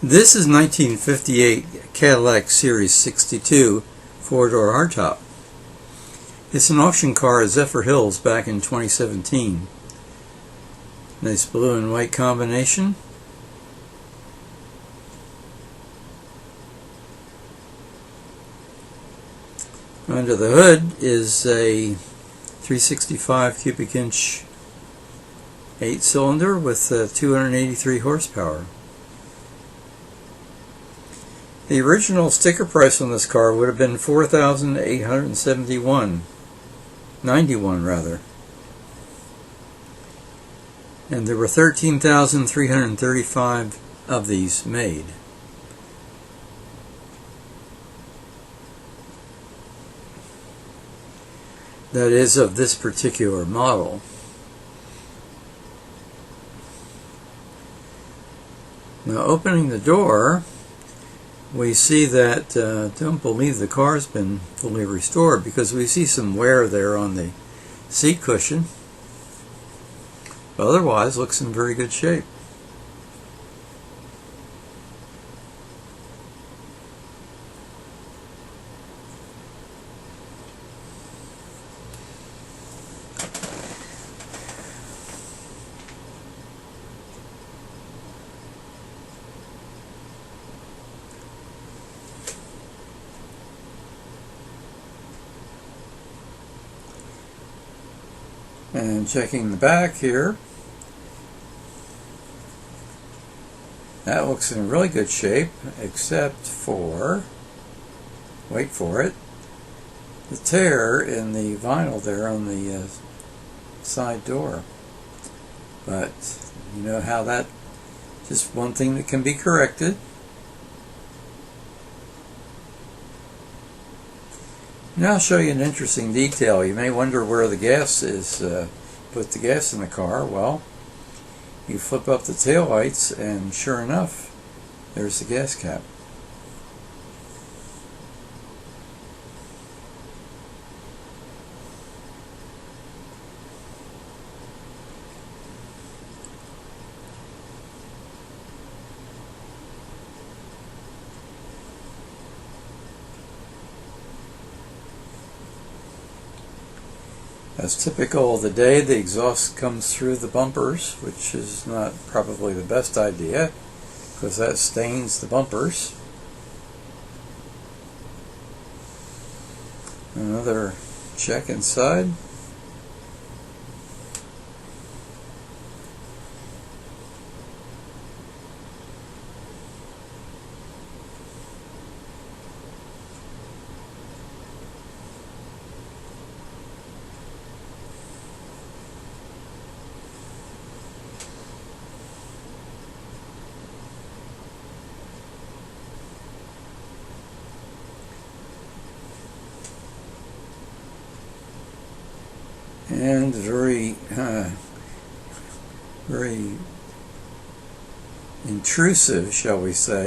This is 1958 Cadillac Series 62 four-door hardtop. It's an auction car at Zephyrhills back in 2017. Nice blue and white combination. Under the hood is a 365 cubic inch 8-cylinder with 283 horsepower. The original sticker price on this car would have been $4,871.91 rather, and there were 13,335 of these made. That is, of this particular model. Now, opening the door, we see that, don't believe the car's been fully restored, because we see some wear there on the seat cushion. But otherwise, looks in very good shape. And checking the back here, that looks in really good shape, except for, wait for it, the tear in the vinyl there on the side door. But you know how that, just one thing that can be corrected. Now I'll show you an interesting detail. You may wonder where the gas is, put the gas in the car. Well, you flip up the tail lights and sure enough, there's the gas cap. As typical of the day, the exhaust comes through the bumpers, which is not probably the best idea because that stains the bumpers. Another check inside. And very intrusive, shall we say,